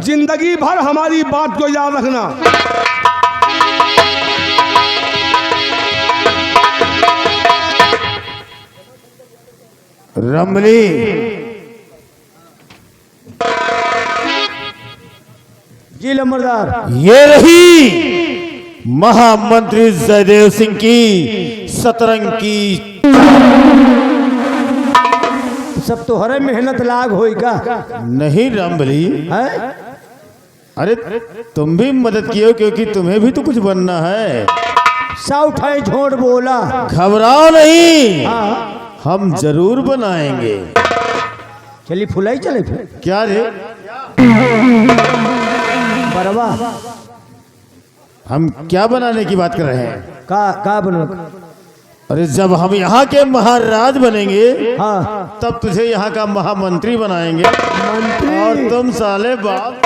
जिंदगी भर हमारी बात को याद रखना। रमली जी लंबरदार, ये रही महामंत्री जयदेव सिंह की सतरंग की। सब तो हरे मेहनत लाग होगा। नहीं रमली, है अरे तुम भी मदद कियो क्योंकि तुम्हें भी तो कुछ बनना है। साउठाई झोड़ बोला। घबराओ नहीं, हाँ हम जरूर बनाएंगे। चलिए फुलाई चले फिर। क्या रे, बरवा हम क्या बनाने की बात कर रहे हैं? का बनो? अरे जब हम यहाँ के महाराज बनेंगे, हाँ तब तुझे यहाँ का महामंत्री बनाएंगे। मंत्री और तुम साले बाप।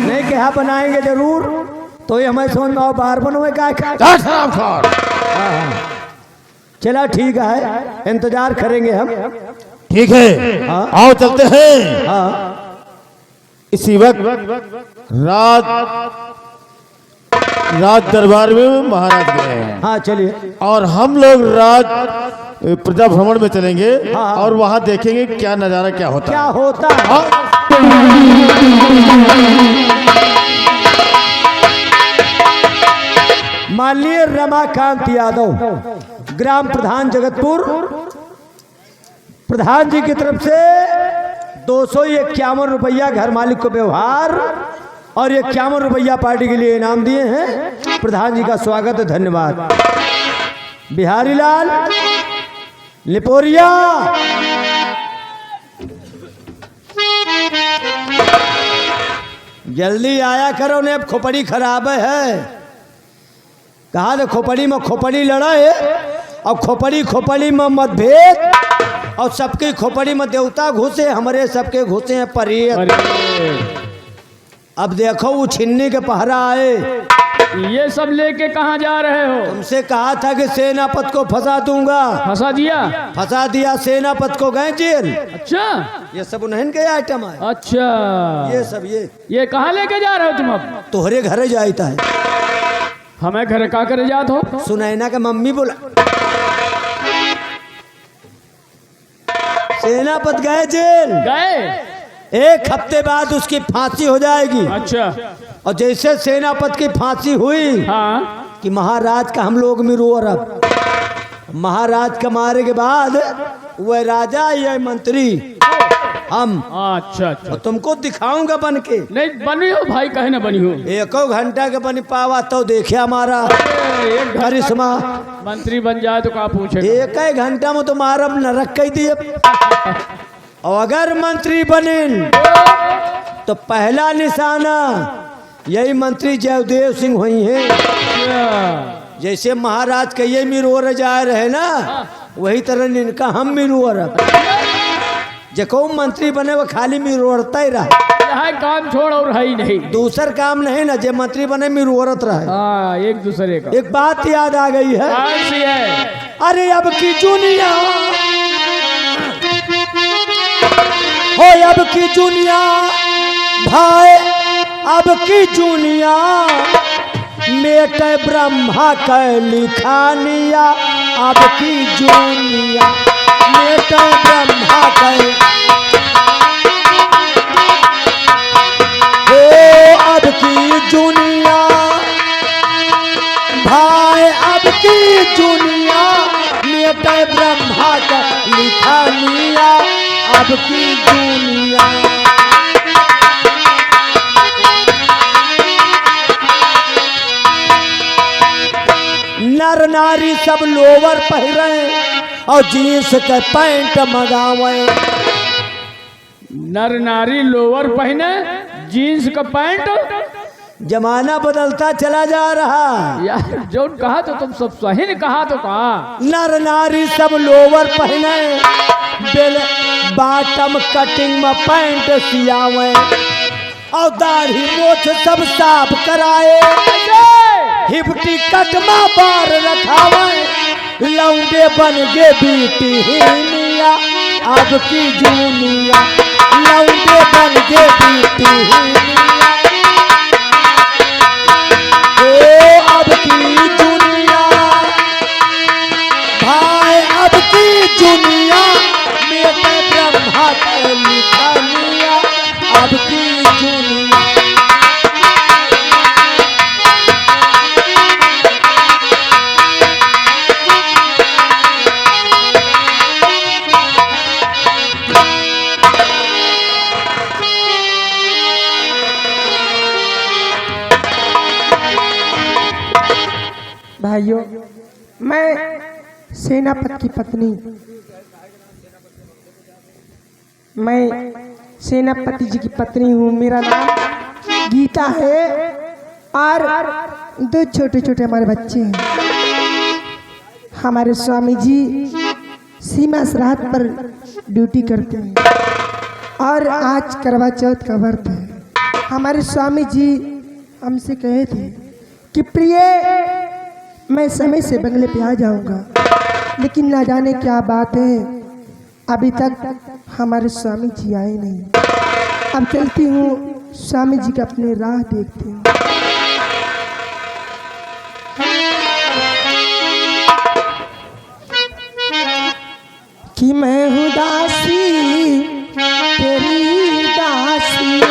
नहीं कहा बनाएंगे जरूर, तो ये हमें समझ में आओ बाहर बनोगे क्या? चला ठीक है, इंतजार करेंगे हम। ठीक है, हाँ। आओ चलते हैं। हाँ इसी वक्त राज दरबार में महाराज गए हैं। हाँ चलिए। और हम लोग राज प्रजा भ्रमण में चलेंगे। हाँ। और वहां देखेंगे क्या नजारा क्या होता क्या है। होता है? हाँ। माननीय रमाकांत यादव, ग्राम प्रधान जगतपुर, प्रधान जी की तरफ से 251 रुपया घर मालिक को व्यवहार और 51 रुपया पार्टी के लिए इनाम दिए हैं। प्रधान जी का स्वागत है, धन्यवाद। बिहारी लाल लिपोरिया, जल्दी आया करो ने, अब खोपड़ी खराब है। कहा तो खोपड़ी में खोपड़ी लड़े और खोपड़ी में मतभेद, और सबके खोपड़ी में देवता घुसे, हमारे सबके घुसे हैं परेत। अब देखो वो छिन्नी के पहरा आए। ये सब लेके कहाँ जा रहे हो? तुमसे कहा था कि सेनापत को फंसा दूंगा, फंसा दिया? फंसा दिया। सेनापत को गए जेल। अच्छा ये सब उन्हें के आइटम है। अच्छा, ये सब ये कहाँ लेके जा रहे हो तुम? अब तोहरे घरे जाता है। हमें घर का करे जात हो? सुनैना का मम्मी बोला सेनापत गए जेल, गए? 1 हफ्ते बाद उसकी फांसी हो जाएगी। अच्छा, और जैसे सेनापत की फांसी हुई हाँ कि महाराज का हम लोग मिरोर, अब महाराज का मारे के बाद वह राजा या मंत्री हम। अच्छा अच्छा, और तुमको दिखाऊंगा बन के। नहीं बनी हो भाई, कहे ना बनी हो। 1 घंटा के बन पावा तो देखे हमारा एक करिश्मा। मंत्री बन जाए तो क्या पूछे? 1 घंटा में तुम्हारा नरक कह दिए। और अगर मंत्री बने तो पहला निशाना यही मंत्री जयदेव सिंह हुई है। जैसे महाराज के ये मिरोर जा रहे ना, वही तरह इनका हम मिरोर। जको मंत्री बने वो खाली मिरोरता ही रहा, यहाँ काम छोड़ और है ही नहीं, दूसर काम नहीं ना। जे मंत्री बने मिरोरत रहे। हाँ, एक दूसरे का। एक बात याद आ गई है। कौन सी है? अरे अब की दुनिया हो, अब की दुनिया भाई, अब की दुनिया मेट ब्रह्मा के लिखानिया। अब की दुनिया मेट ब्रह्मा के, ओ अब की दुनिया भाई, अब की दुनिया मेट ब्रह्मा का लिखानिया। अब की दुनिया नर नारी सब लोवर पहरे और जींस के पैंट मंगावे। नर नारी लोअर पहने, जीन्स का पैंट। जमाना बदलता चला जा रहा। यार जो कहा तो तुम सब सही ने कहा तो कहा। नर नारी सब लोवर पहने, बेल बाटम कटिंग में पैंट सियावे, और दाढ़ी मोछ सब साफ कराए। हिपटी कटमा बार रखावे, लौंडे बन गे बीटी हिनिया। अब की दुनिया लौंडे दुनिया ओ अब की दुनिया भाई अब की दुनिया मेरे ब्रह्मा के लिखनिया अब की दुनिया भाइयों, मैं सेनापति की पत्नी, मैं सेनापति जी की पत्नी हूँ। मेरा नाम गीता है और दो छोटे छोटे हमारे बच्चे हैं। हमारे स्वामी जी सीमा सरहद पर ड्यूटी करते हैं और आज करवा चौथ का व्रत है। हमारे स्वामी जी हमसे कहे थे कि प्रिय मैं समय से बंगले पे आ जाऊंगा, लेकिन ना जाने क्या बात है अभी तक हमारे स्वामी जी आए नहीं। अब चलती हूँ, स्वामी जी का अपने राह देखती हूँ। कि मैं हूँ दासी तेरी दासी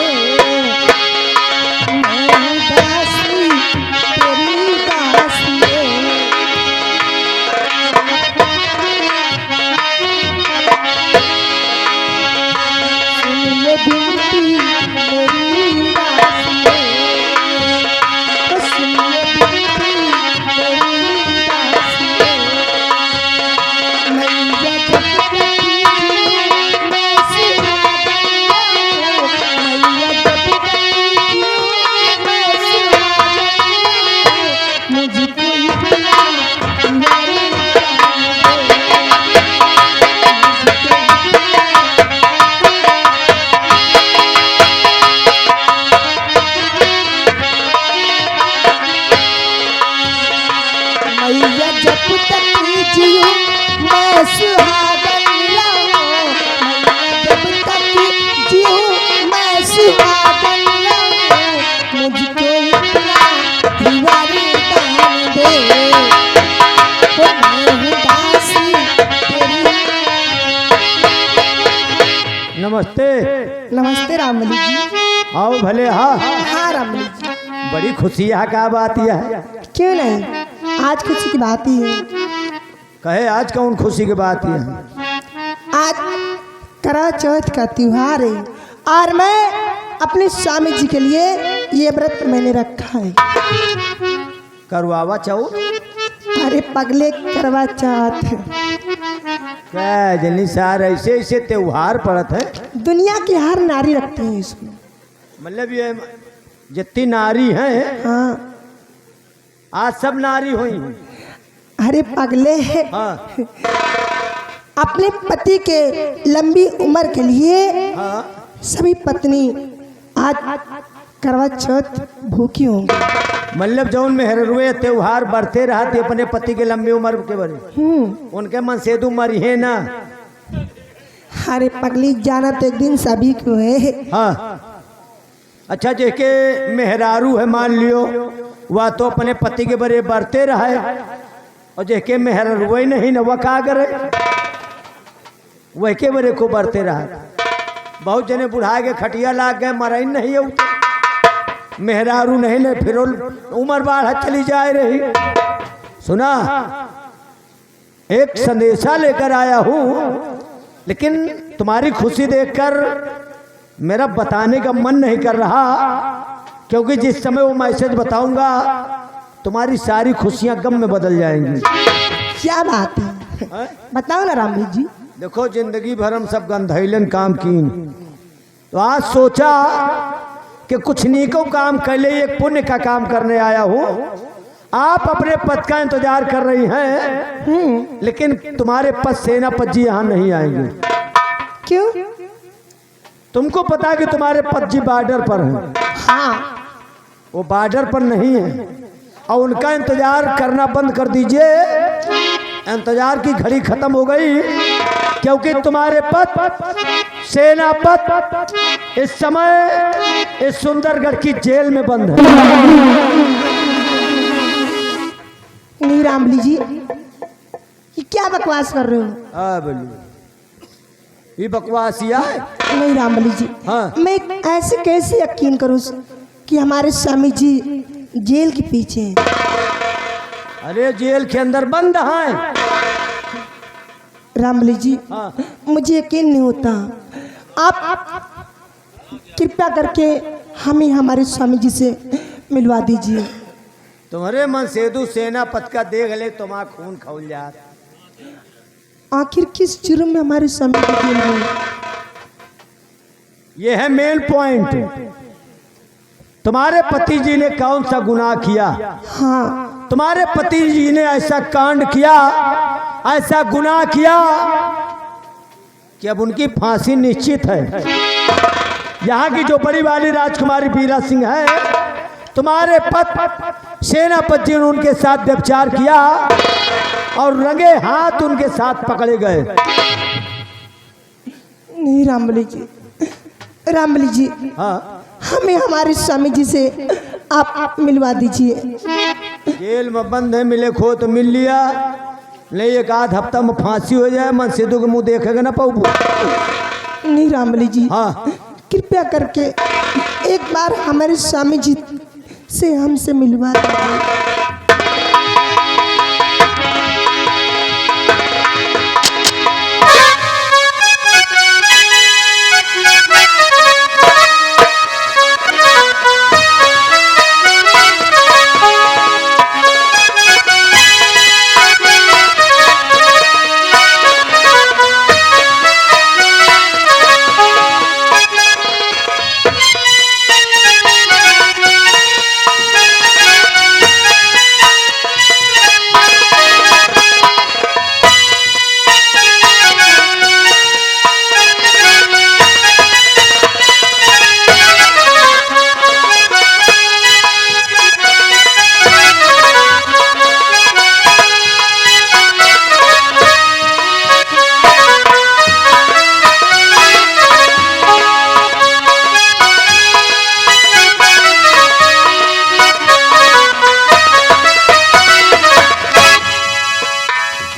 नमस्ते। नमस्ते रामली जी। आओ भले। हाँ हाँ रामली जी, बड़ी खुशी है। क्या बात यह है? क्यों नहीं, आज खुशी की बात ही है। कहे आज कौन खुशी की बात है? आज करवा चौथ का त्योहार है और मैं अपने स्वामी जी के लिए ये व्रत मैंने रखा है। करवावा चौथ? अरे पगले करवा चौथ, क्या जनी सार ऐसे ऐसे त्योहार पड़त है? दुनिया की हर नारी रखती है इसमें। मतलब ये जितनी नारी हैं हाँ, आज सब नारी हुई हैं। अरे पगले हाँ अपने पति के लंबी उम्र के लिए हाँ। सभी पत्नी आज करवा चौथ भूखी होंगी। मतलब जौन मेहरुए त्योहार बढ़ते रहते अपने पति के लंबी उम्र के बड़े उनके मन से दू मरी है ना। अरे पगली जाना तो एक दिन सभी को है। हाँ अच्छा, जेके मेहरारू है मान लियो वह तो अपने पति के बड़े बढ़ते रहे और जेके मेहरारू ही नहीं ना वह का करे वह के बड़े को बढ़ते रहा। बहुत जने बुढ़ा के खटिया लाग गए मरई नहीं है मेहरारू नहीं ले फिर उम्र बाढ़ चली जा रही। सुना एक संदेशा लेकर आया हूँ, लेकिन तुम्हारी खुशी देखकर मेरा बताने का मन नहीं कर रहा, क्योंकि जिस समय वो मैसेज बताऊंगा तुम्हारी सारी खुशियां गम में बदल जाएंगी। क्या बात है, बताओ ना रामली जी। देखो जिंदगी भर हम सब गंधैलन काम की, तो आज सोचा कि कुछ नीको काम कर ले, एक पुण्य का काम करने आया हूँ। आप अपने पद का इंतजार कर रही हैं, लेकिन तुम्हारे पद सेनापति जी यहाँ नहीं आएंगे। क्यों? तुमको पता है कि तुम्हारे पद जी बॉर्डर पर हैं। हाँ, वो बॉर्डर पर नहीं है और उनका इंतजार करना बंद कर दीजिए। इंतजार की घड़ी खत्म हो गई, क्योंकि तुम्हारे पद सेनापत इस समय इस सुंदरगढ़ की जेल में बंद है। नहीं रामली जी, ये क्या बकवास कर रहे हो? हाँ बोलिए, ये बकवासिया है। नहीं रामली जी, हाँ। मैं ऐसे कैसे यकीन करूं कि हमारे स्वामी जी जेल के पीछे हैं? अरे जेल के अंदर बंद है। रामली जी, हाँ। मुझे यकीन नहीं होता। आप कृपया करके हमें हमारे स्वामी जी से मिलवा दीजिए। तुम्हारे मन सेदू सेनापत का देख ले तुम्हारा खून खौल जात। आखिर किस जुर्म में हमारे स्वामी जी जेल में? ये है मेन पॉइंट। तुम्हारे पति जी ने कौन सा गुनाह किया? हाँ, तुम्हारे पति जी ने ऐसा कांड किया, ऐसा गुनाह किया कि अब उनकी फांसी निश्चित है। यहाँ की जो बड़ी वाली राजकुमारी बीरा सिंह है, तुम्हारे पति सेनापति जी ने उनके साथ व्यभिचार किया और रंगे हाथ उनके साथ पकड़े गए। नहीं रामली जी, रामली जी, हाँ। हमें हमारे स्वामी जी से आप मिलवा दीजिए। जेल में बंद है, मिले खो तो मिल लिया, नहीं एक आध हफ्ता में फांसी हो जाए, मन सिद्धू के मुंह देखेगा ना पाऊ। नहीं रामली जी, हाँ। कृपया करके एक बार हमारे स्वामी जी से हमसे मिलवा दीजिए।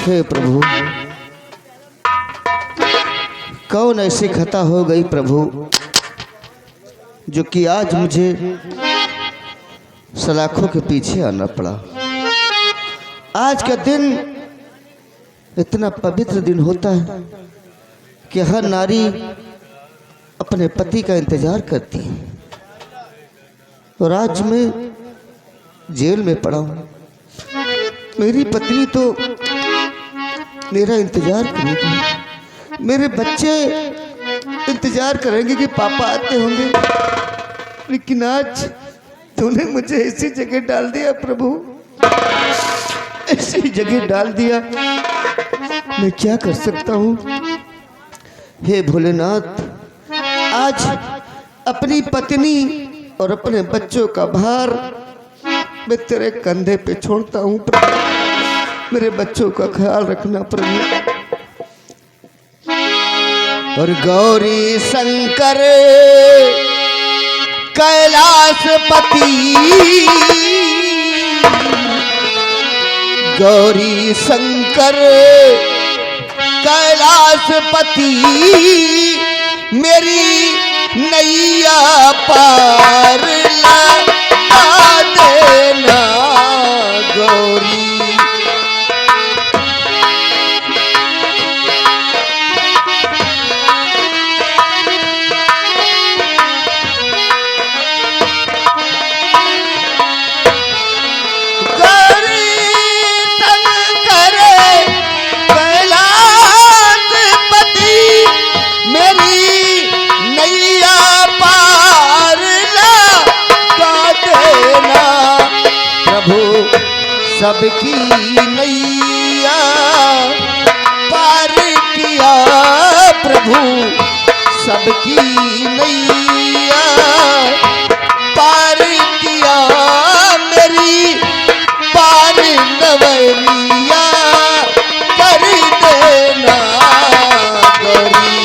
हे प्रभु, कौन ऐसी खता हो गई प्रभु जो कि आज मुझे सलाखों के पीछे आना पड़ा। आज का दिन इतना पवित्र दिन होता है कि हर नारी अपने पति का इंतजार करती है, और आज मैं जेल में पड़ा हूँ। मेरी पत्नी तो मेरा इंतजार करेगी, मेरे बच्चे इंतजार करेंगे कि पापा आते होंगे, लेकिन आज तूने मुझे ऐसी जगह डाल दिया प्रभु, ऐसी जगह डाल दिया। मैं क्या कर सकता हूँ? हे भोलेनाथ, आज अपनी पत्नी और अपने बच्चों का भार मैं तेरे कंधे पे छोड़ता हूँ प्रभु। मेरे बच्चों का ख्याल रखना प्रभु। और गौरी शंकर कैलाशपति, गौरी शंकर कैलाशपति, मेरी नैया पार लगा देना गौरी। सबकी नैया पार किया प्रभु, सबकी नैया पार किया, मेरी पार नवैया कर देना गौरी।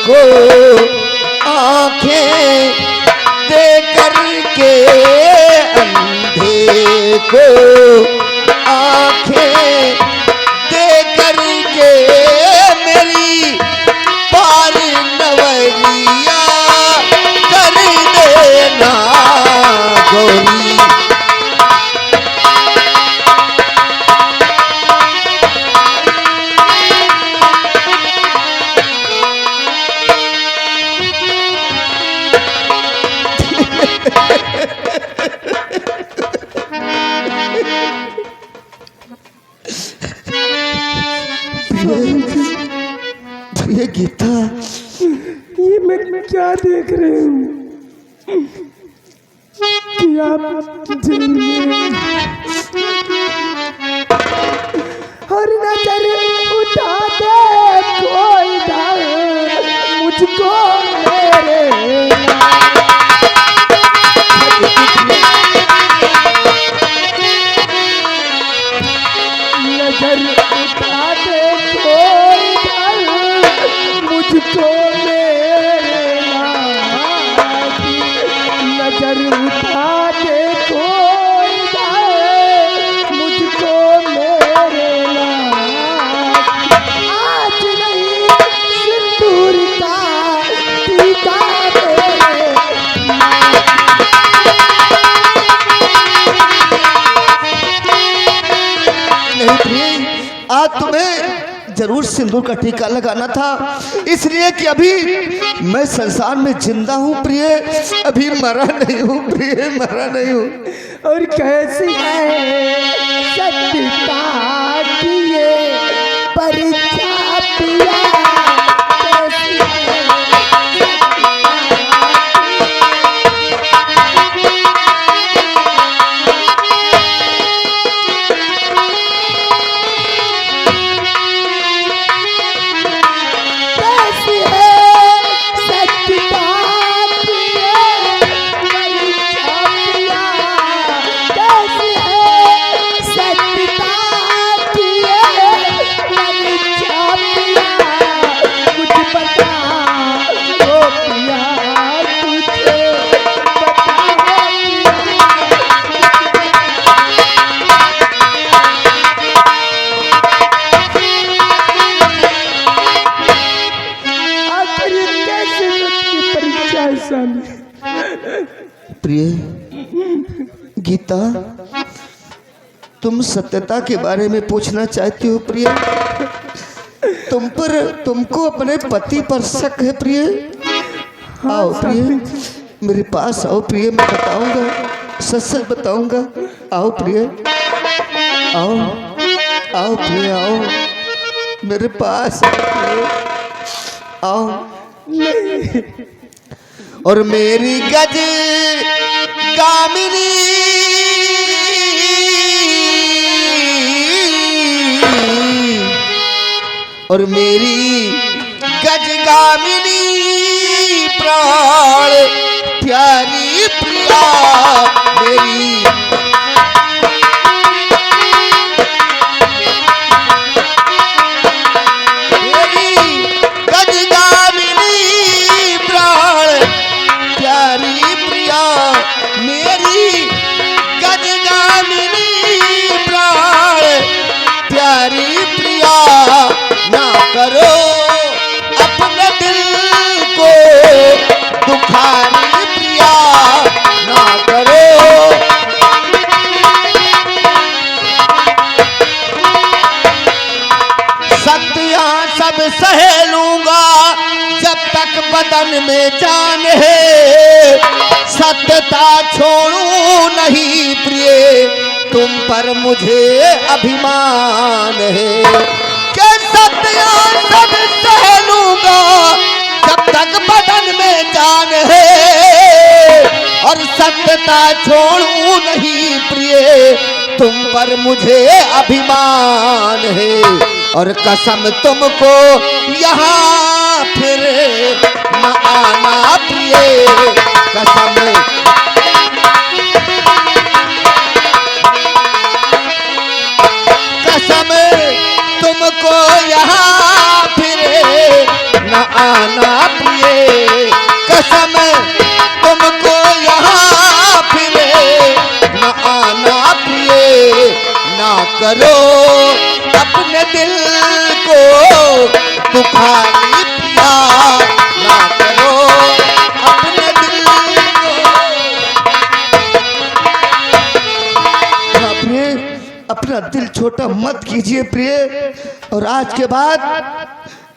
को आंखें दे करके, अंधे को आंखें दे करके, मेरी पार नवरिया कर देना गोरी। प्रिय गीता, ये मैं क्या देख रही हूँ कि आप जेल में और नजर उठा दे कोई दाल मुझको मेरे नजर उठा दे कोई दाल मुझको मेरे नजर उठा दे कोई दाल मुझको मेरे आज नहीं सिंदूर का टीका मेरे नहीं प्रिय, आज तुम्हें जरूर सिंदूर का टीका लगाना था, इसलिए कि अभी मैं संसार में जिंदा हूँ प्रिय, अभी मरा नहीं हूँ प्रिय, मरा नहीं हूँ। और कैसी है सत्यता की ये परीक्षा पिया, कैसी है प्रिय गीता, तुम सत्यता के बारे में पूछना चाहती हो प्रिय? तुमको अपने पति पर शक है प्रिय? आओ प्रिय, मेरे पास आओ प्रिय, मैं बताऊंगा, सच सच बताऊंगा। आओ प्रिय, आओ आओ प्रिय, आओ मेरे पास आओ। और मेरी गज गामिनी और मेरी गज गामिनी प्राण प्यारी प्रिया मेरी करो अपने दिल को दुखानी प्रिया ना करो। सत्या सब सह लूंगा जब तक बदन में जान है, सत्यता छोड़ू नहीं प्रिय तुम पर मुझे अभिमान है। सत्या सब सह लूंगा जब तक बदन में जान है, और सत्यता छोड़ू नहीं प्रिय तुम पर मुझे अभिमान है। और कसम तुमको यहाँ फिर न आना प्रिय, कसम कसम तुमको यहाँ फिर न आना प्रिय, कसम तुमको यहाँ फिरे न आना प्रिय, ना करो अपने दिल को दुखानी पिया, ना करो अपने दिल को। प्रिय, अपना दिल छोटा मत कीजिए प्रिय, और आज के बाद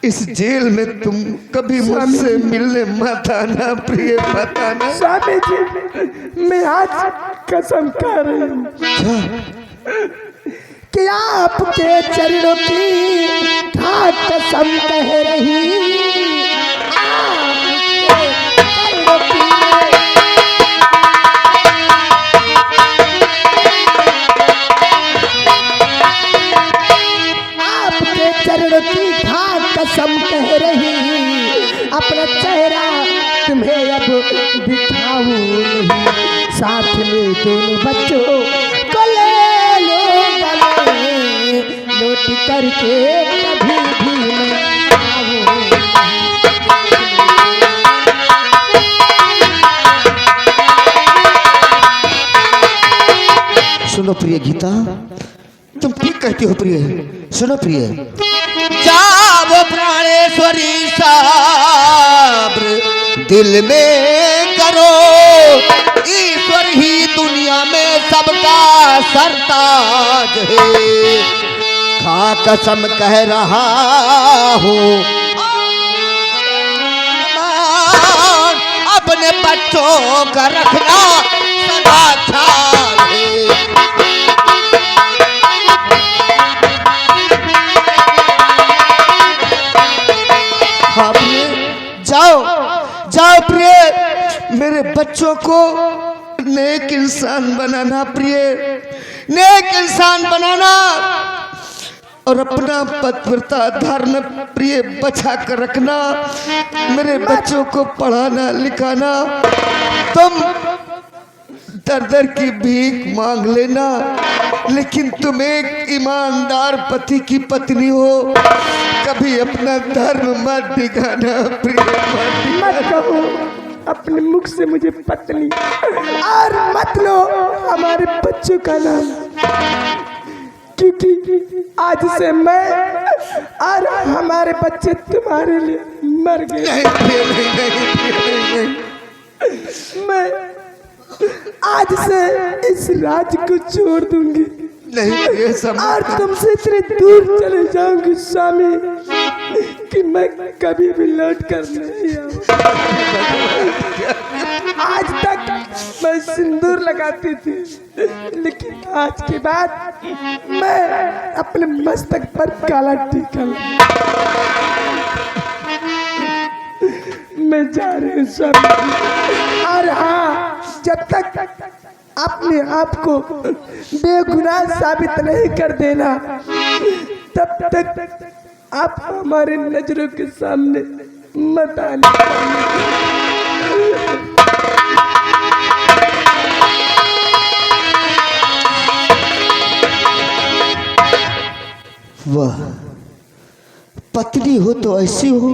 इस जेल में तुम कभी मुझसे मिलने मत आना प्रिय, मत आना। स्वामी जी, मैं आज कसम खा रही हूँ कि आपके चरणों की ठाट कसम कह रही, आपके चरणों की ठाट कसम कह रही, अपना चेहरा तुम्हें अब दिखाऊं नहीं, साथ में दोनों बच्चों को ले लो गले, लौट करके कभी भी मैं आऊं। सुनो प्रिय गीता, तुम ठीक कहती हो प्रिय, सुनो प्रिय। जाओ प्राणेश्वरी साब्र दिल में करो, ईश्वर ही दुनिया में सबका सरताज है, खा कसम कह रहा हूँ अपने बच्चों का रखना सदा ख्याल है। जाओ जाओ प्रिय, मेरे बच्चों को नेक इंसान बनाना प्रिय, नेक इंसान बनाना, और अपना पतिव्रता धर्म प्रिय बचा कर रखना, मेरे बच्चों को पढ़ाना लिखाना। तुम दर दर की भीख मांग लेना, लेकिन तुम एक ईमानदार पति की पत्नी हो, कभी अपना धर्म मत दिखाना प्रिय, मत कहो अपने मुख से मुझे पत्नी, और मत लो हमारे बच्चों का नाम, क्योंकि आज से मैं और हमारे बच्चे तुम्हारे लिए मर गए। मैं आज से इस राज्य को छोड़ दूंगी, नहीं और तुमसे इतने दूर चले जाऊंगी स्वामी कि मैं कभी भी लौट कर नहीं आऊंगा। आज तक मैं सिंदूर लगाती थी, लेकिन आज के बाद मैं अपने मस्तक पर काला टीका मैं जा रही हूँ स्वामी। और हाँ, जब तक अपने आप को बेगुनाह साबित नहीं कर देना, तब तक आप हमारे नजरों के सामने मत आना। वाह, पत्नी हो तो ऐसी हो।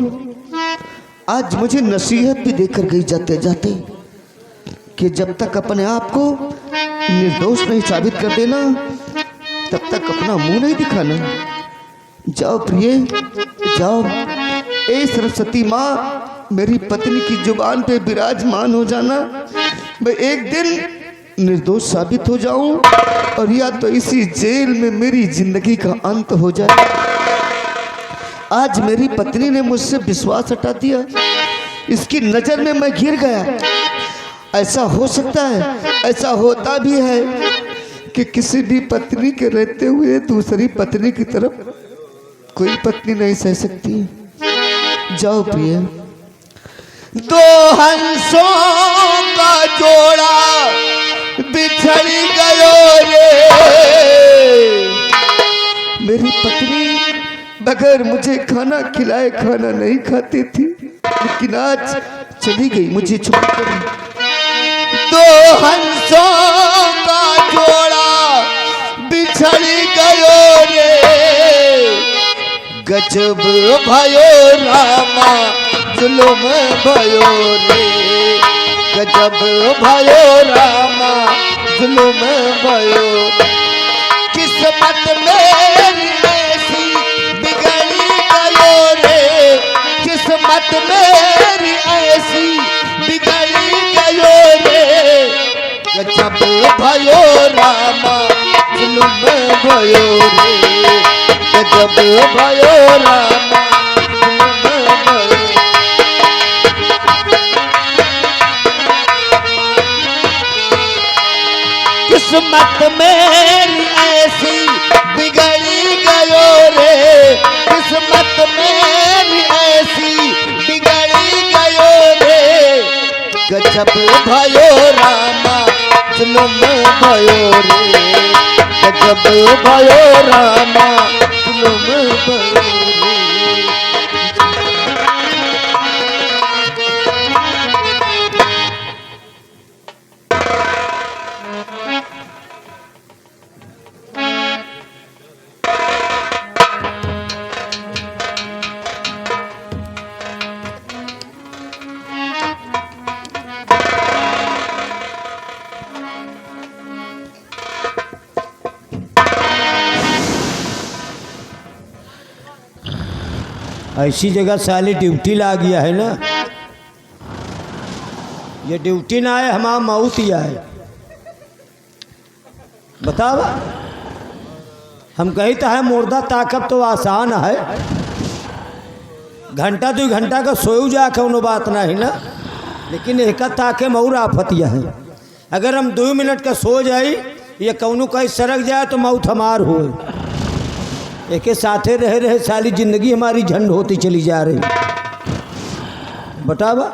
आज मुझे नसीहत भी देकर गई जाते जाते कि जब तक अपने आप को निर्दोष नहीं साबित कर देना, तब तक अपना मुंह नहीं दिखाना। जाओ प्रिय, जाओ। ए सरस्वती माँ, मेरी पत्नी की जुबान पे विराजमान हो जाना। मैं एक दिन निर्दोष साबित हो जाऊं, और या तो इसी जेल में मेरी जिंदगी का अंत हो जाए। आज मेरी पत्नी ने मुझसे विश्वास हटा दिया, इसकी नजर में मैं गिर गया। ऐसा हो सकता है, ऐसा होता भी है कि किसी भी पत्नी के रहते हुए दूसरी पत्नी की तरफ कोई पत्नी नहीं सह सकती। जाओ प्रिय। दो हंसों का जोड़ा बिछड़ गयो रे, मेरी पत्नी बगैर मुझे खाना खिलाए खाना नहीं खाती थी, लेकिन आज चली गई मुझे छोड़कर। दो हंसों का जोड़ा बिछड़ गयो रे, गजब भयो रामा जुलुम भयो रे गजब भयो रामा जुलुम भयो किस्मत मेरी ऐसी बिगड़ी गयो रे किस्मत मेरी ऐसी बिगड़ी गयो रे गजब भयो रामा जुलुम भयो रे गजब भयो रामा जुलुम भयो किस्मत मेरी ऐसी बिगड़ी गयो रे किस्मत मेरी ऐसी बिगड़ी गयो रे गजब भयो रामा जुलुम भयो रे गजब भयो रामा जुलुम भयो रे ऐसी जगह साली ड्यूटी ला गया है ना ये ड्यूटी ना आए हमारा मौत ही आए बताओ हम कही तो है मुर्दा ताकत तो आसान है घंटा 2 घंटा का सोयू जा कौनो बात नहीं ना लेकिन एक ताके मऊर आफतिया है अगर हम 2 मिनट का सो जाई ये कौनो कहीं सरक जाए तो मौत हमार हो एक साथे रहे रहे सारी जिंदगी हमारी झंड होती चली जा रही बतावा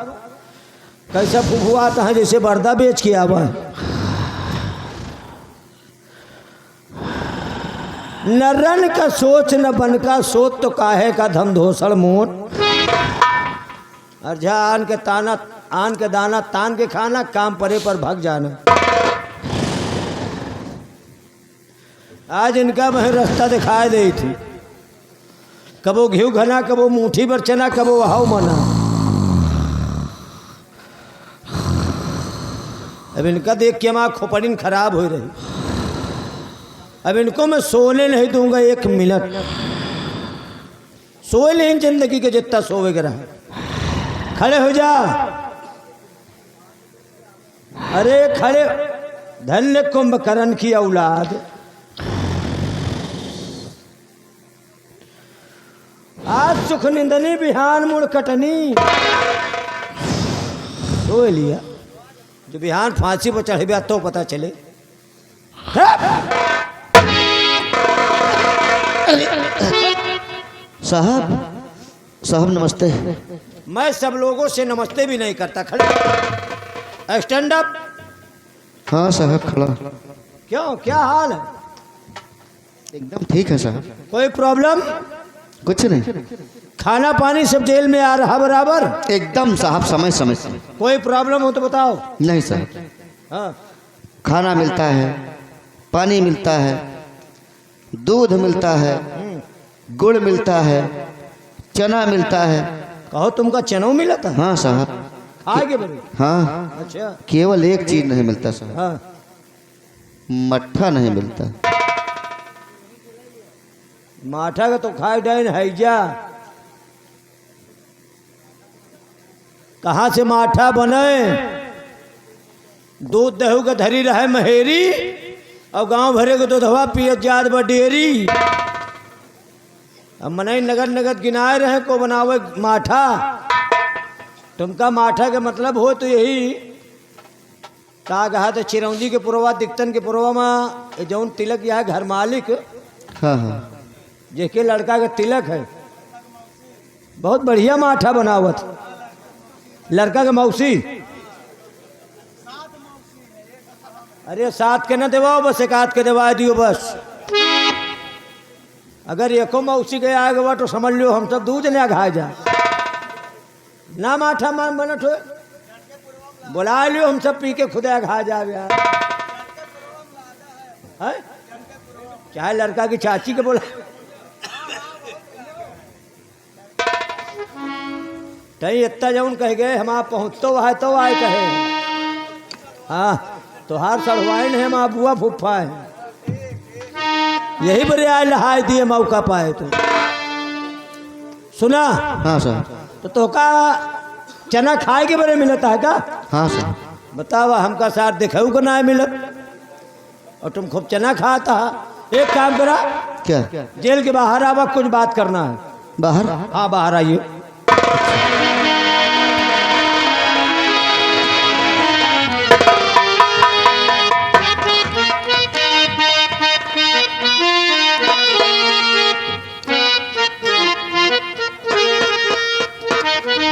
कैसा फुफुआता है जैसे बर्दा बेच के आवा है न रन का सोच न बन का सोच तो काहे का धम धोसड़ मोट अर्झा आन के ताना आन के दाना तान के खाना काम परे पर भाग जाना आज इनका मैं रास्ता दिखाई दे थी कबो घी घना कबो मुठी पर चना कबो हाउ मना अब इनका देख के हमारा खोपड़िन खराब हो रही अब इनको मैं सोने नहीं दूंगा 1 मिनट सोए नहीं जिंदगी के जितना सोएगा रहा खड़े हो जा अरे खड़े धन्य कुंभकर्ण की औलाद आज सुख निंदनी बिहान मुड़ कटनी सो लिया जो बिहान फांसी पर चढ़ गया तो पता चले साहब नमस्ते मैं सब लोगों से नमस्ते भी नहीं करता खड़े स्टैंड अप हाँ साहब खड़ा क्यों क्या हाल है एकदम ठीक है साहब कोई प्रॉब्लम कुछ नहीं खाना पानी सब जेल में आ रहा बराबर एकदम साहब समय समय से कोई प्रॉब्लम हो तो बताओ नहीं साहब हाँ खाना मिलता है पानी मिलता है दूध मिलता है गुड़ मिलता है चना मिलता है कहो तुमका चना मिला था हाँ साहब आगे बढ़ो हाँ अच्छा केवल एक चीज नहीं मिलता साहब हाँ मट्ठा नहीं मिलता माठा का तो खाए डाइन है जा कहाँ से माठा बने दूध दहू का धरी रहे महेरी और गांव भरे को दूधवा पिए जाद बडेरी अब मनई नगद नगद गिनाए रहे को बनावे माठा तुमका माठा का मतलब हो तो यही कहा कहा तो चिरौंजी के पुरवा दिक्तन के पुरवा में जौन तिलक यह घर मालिक हाँ हाँ जेके लड़का का तिलक है बहुत बढ़िया माठा बनावत लड़का का मौसी अरे 7 के न देवाओ बस 1 आध के दवा दियो बस अगर एको मौसी के आएगा तो समझ लो हम सब दूध ने घा जा ना माठा मान बनत हो बुला लियो हम सब पी के खुदा घा जा चाहे लड़का की चाची के बोला कहीं इतना जौन कह गए हम आप पहुँचतो है तो आए कहे हाँ तो हार सड़वाइन है माँ बुआ फुफा है यही बड़े आए लहाय दिए मौका पाए तो सुना हाँ साहब। तो का चना खाए के बड़े मिलता है का हाँ साहब। बतावा हमका साथ दिखाऊ को ना मिलत और तुम खूब चना खाता एक काम करा क्या? जेल के बाहर आवा कुछ बात करना है बाहर? हाँ बाहर आइए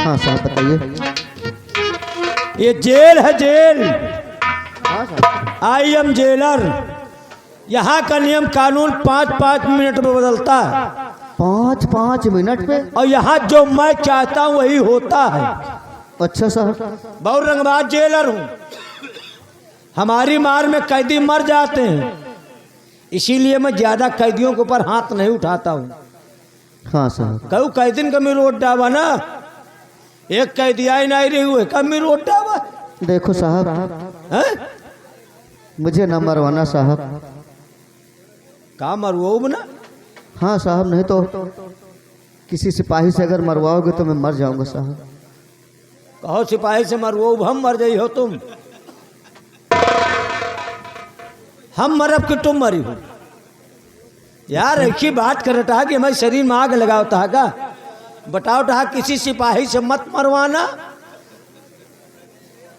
हाँ साहब बताइए। ये जेल है जेल हाँ साहब। आई एम जेलर यहाँ का नियम कानून 5-5 मिनट में बदलता है 5-5 मिनट पे? और यहाँ जो मैं चाहता हूँ वही होता है। अच्छा साहब। बहुत रंगबाज जेलर हूँ हमारी मार में कैदी मर जाते हैं इसीलिए मैं ज्यादा कैदियों के ऊपर हाथ नहीं उठाता हूँ। हाँ साहब। कहूँ कैदिन का मेरे रोड डावा ना एक कैदी आई नहीं रही हुए कब मेरे रोड डावा देखो साहब है मुझे न मरवाना साहब। का मरवाओ ना हाँ साहब नहीं तो किसी सिपाही से अगर मरवाओगे तो मैं मर जाऊंगा साहब। कहो सिपाही से मरवाओ हम मर गई हो तुम हम मरब कि तुम मरी हो यार ऐसी बात करता है कि मैं शरीर में आग लगाता है का बताओ था किसी सिपाही से मत मरवाना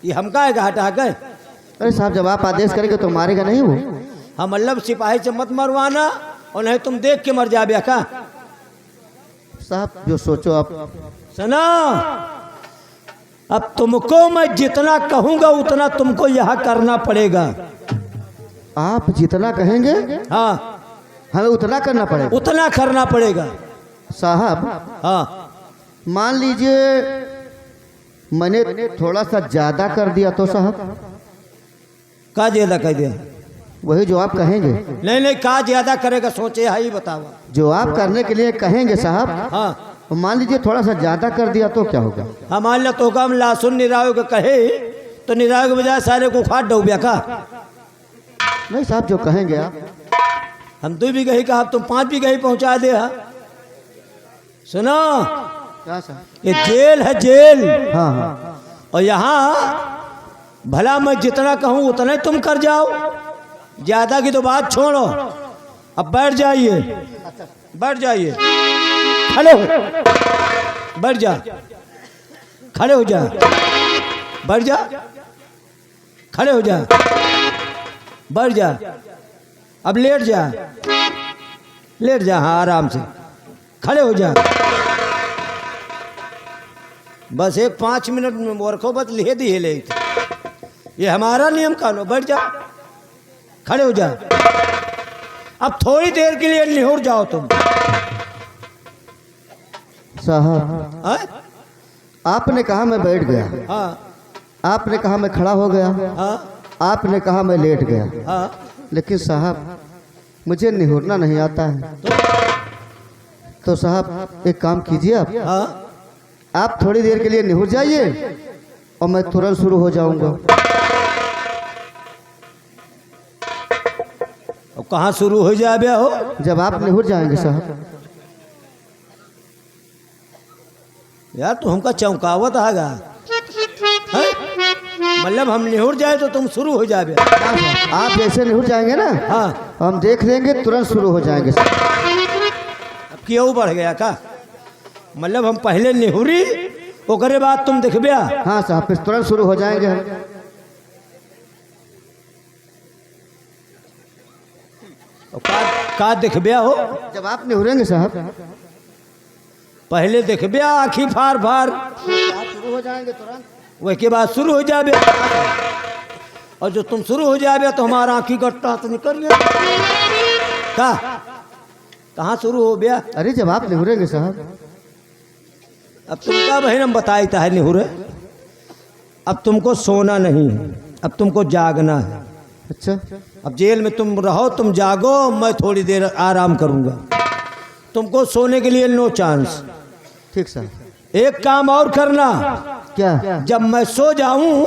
ये हम का हटा गए। अरे साहब जब आप आदेश करेंगे तो मारेगा नहीं वो? हम मतलब सिपाही से मत मरवाना और नहीं तुम देख के मर जाबे का साहब जो सोचो आप। सुना अब तुमको मैं जितना कहूंगा उतना तुमको यह करना पड़ेगा। आप जितना कहेंगे हाँ हमें उतना करना पड़ेगा? उतना करना पड़ेगा साहब हाँ मान लीजिए मैंने थोड़ा सा ज्यादा कर दिया तो साहब? का ज्यादा कह दिया वही जो आप कहेंगे। नहीं नहीं का ज्यादा करेगा सोचे है ही बतावा जो आप करने के लिए कहेंगे साहब हाँ मान लीजिए थोड़ा सा ज्यादा कर दिया तो क्या होगा? हमारे लिए तो हम लासुन निराव के कहे तो निराव के बजाय सारे को खाट डूबिया का नहीं साहब जो कहेंगे आप। हम 2 बीघा ही कहा तुम 5 बीघा ही पहुंचा दे हा? सुनो क्या साहब? ये जेल है जेल हाँ हाँ। और यहाँ भला मैं जितना कहूँ उतना ही तुम कर जाओ ज्यादा की तो बात छोड़ो अब बैठ जाइए बैठ जाइए खड़े हो बैठ जा खड़े हो जा बैठ जा खड़े हो जा बैठ जा अब लेट जा हाँ आराम से खड़े हो जा बस एक 5 मिनट में वर्खो बस ले दिए ले ये हमारा नियम कानून बैठ जा खड़े हो जा अब थोड़ी देर के लिए निहुर जाओ तुम साहब हाँ आपने कहा मैं बैठ गया, हाँ आपने कहा मैं खड़ा हो गया, हाँ आपने कहा मैं लेट गया, हाँ लेकिन साहब मुझे निहुरना नहीं आता है। तो साहब एक काम कीजिए हाँ आप थोड़ी देर के लिए निहुर जाइए और मैं तुरंत शुरू हो जाऊंगा। अब कहाँ शुरू हो जाए हो जब आप निहुर जाएंगे साहब। यार तू हमका चौंकावत आगा मतलब हम निहुर जाए तो तुम शुरू हो जाए आप जैसे निहुर जाएंगे ना हाँ हम देख लेंगे तुरंत शुरू हो जाएंगे साहब। अब क्यों बढ़ गया का मतलब हम पहले निहुरी ओकरे बाद तुम देखबिया हाँ साहब फिर तुरंत शुरू हो जाएंगे हम। का देखबिया हो जब आप निहुरेंगे साहब पहले देखबिया आखी फार फार शुरू हो जाएंगे तुरंत। वही के बाद शुरू हो जाए और जो तुम शुरू हो जाए तो हमारा आँखी गट्टा तो निकल गया का कहाँ शुरू हो गया। अरे जब आप निहुरेंगे साहब। अब तुमका बहन हम बताई है निहुरे अब तुमको सोना नहीं है अब तुमको जागना है। अच्छा अब जेल में तुम रहो तुम जागो मैं थोड़ी देर आराम करूंगा तुमको सोने के लिए नो चांस। ठीक सर। एक काम और करना, क्या? जब मैं सो जाऊं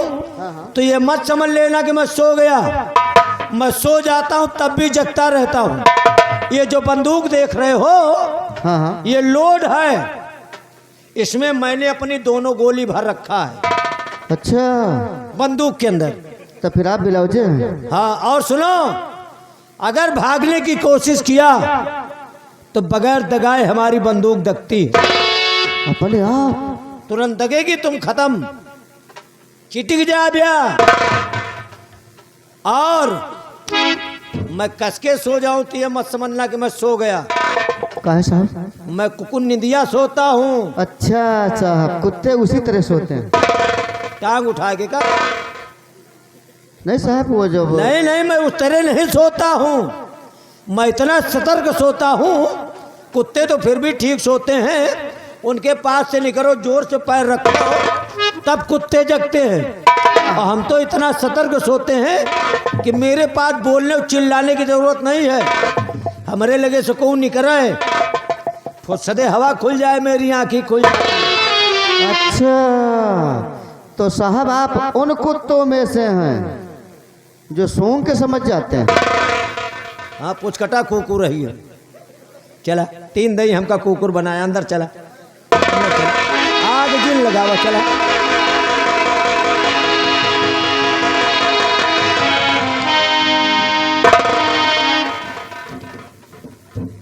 तो ये मत समझ लेना कि मैं सो गया। मैं सो जाता हूं तब भी जगता रहता हूं। ये जो बंदूक देख रहे हो, हाँ हाँ। ये लोड है, इसमें मैंने अपनी दोनों गोली भर रखा है अच्छा, बंदूक के अंदर। तो फिर आप बिलाओ जी। हाँ, और सुनो, अगर भागने की कोशिश किया तो बगैर दगाए हमारी बंदूक दगती है, अपने आप तुरंत दगेगी, तुम खत्म, चिटिक जा भैया। और मैं कसके सो जाऊं तो ये मत समझना कि मैं सो गया। काहे साहब? मैं कुकुन निंदिया सोता हूँ, अच्छा साहब, कुत्ते उसी तरह सोते हैं? टांग उठा के का? नहीं साहब, वो जब नहीं नहीं, मैं उस तरह नहीं सोता हूँ, मैं इतना सतर्क सोता हूँ। कुत्ते तो फिर भी ठीक सोते हैं, उनके पास से निकलो, जोर से पैर रखो, तब कुत्ते जगते हैं। और हम तो इतना सतर्क सोते हैं कि मेरे पास बोलने और चिल्लाने की जरूरत नहीं है। हमारे लगे सुकून निकल है, फुर्सदे हवा खुल जाए, मेरी आंखें खुल जाए। अच्छा, तो साहब आप उन कुत्तों में से हैं जो सूंघ के समझ जाते हैं? हाँ, पुचकटा कुकुर रही है। चला, 3 दही हमका कुकुर बनाया, अंदर चला, अंदर चला। आग जिन लगावा, चला।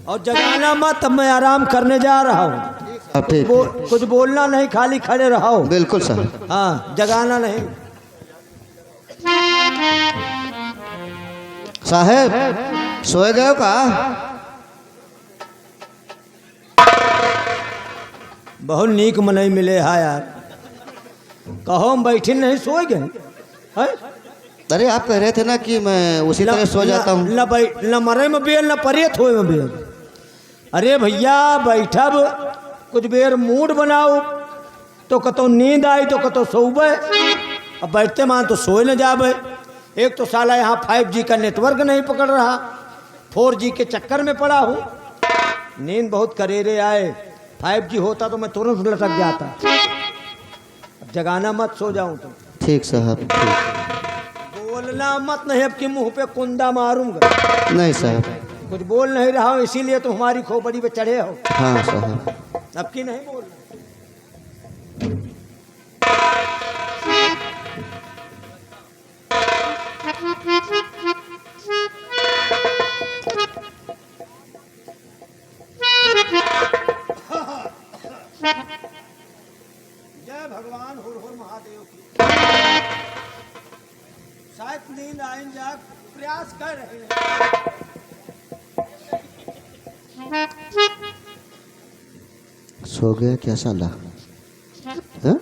और जगाना मत, अब मैं आराम करने जा रहा हूँ। ठीक, कुछ बोलना नहीं, खाली खड़े रहो। बिल्कुल साहब। हाँ, जगाना नहीं। साहब सोए गए हो का? बहुत नीक मनई मिले हा यार, कहो हम बैठे नहीं, सो गए हैं? अरे आप कह रहे थे ना कि मैं उसी तरह सो जाता हूँ। न मरे में बेल, न परियत होए में बेल। अरे भैया, बैठब कुछ बेर मूड बनाओ, तो कतो नींद आई तो कतो सोबे। अब बैठते मान तो सोए न जाबे। एक तो साला यहाँ 5G का नेटवर्क नहीं पकड़ रहा, 4G के चक्कर में पड़ा हूँ। नींद बहुत करेरे आए, 5G होता तो मैं तुरंत लटक जाता। अब जगाना मत, सो जाऊं तो। ठीक साहब, ठीक। बोलना मत, नहीं अब कि मुंह पे कुंदा मारूंगा। नहीं साहब। कुछ बोल नहीं रहा हूं, इसीलिए तुम हमारी खोपड़ी पे चढ़े हो। हाँ साहब। अब की नहीं बोलना। जय भगवान, हुर हुर महादेव की। शायद नींद आइन जा, प्रयास कर रहे हैं। सो गया क्या साला? हाँ?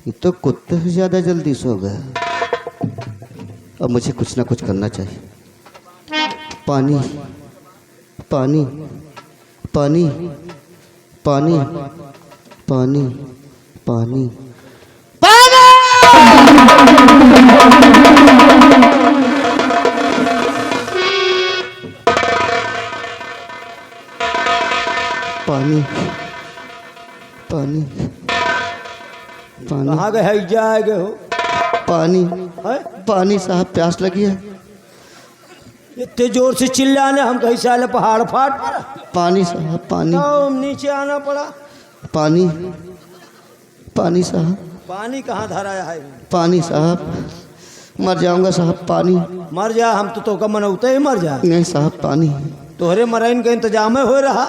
ये तो कुत्ते से ज्यादा जल्दी सो गया। अब मुझे कुछ ना कुछ करना चाहिए। पानी पानी पानी पानी पानी पानी पानी पानी पानी कहाँ गए जाएगे हो? पानी है? पानी साहब, प्यास लगी है। इतने जोर से चिल्लाने, हम कहीं साले पहाड़ फाट पड़ा। पानी साहब, पानी तो नीचे आना पड़ा। पानी पानी साहब, पानी कहाँ धराया है? पानी साहब, मर जाऊंगा साहब। पानी। मर जा, हम तो का मनौते ही मर जा। नहीं साहब, पानी। तोहरे मरैन का इंतजाम हो रहा,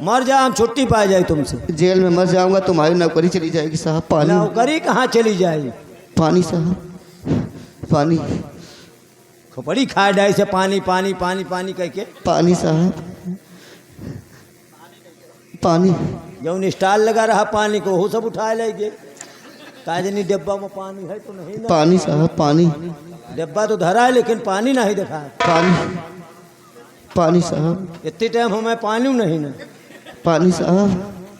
मर जा, हम छुट्टी पा जाए तुमसे। जेल में मर जाऊंगा, तुम्हारी नौकरी चली जाएगी साहब। पानी। नौकरी कहाँ चली जाएगी? पानी साहब, पानी। खोपड़ी खाए डाई से पानी पानी पानी पानी कह के। पानी साहब, पानी। जौन स्टाल लगा रहा पानी को, वो सब उठा लेंगे। काजनी डिब्बा में पानी है तो नहीं ना? पानी साहब, पानी। डिब्बा तो धरा है लेकिन पानी नहीं दिखा है। पानी पानी साहब, इतने टाइम हमें पानी नहीं ना। पानी साहब,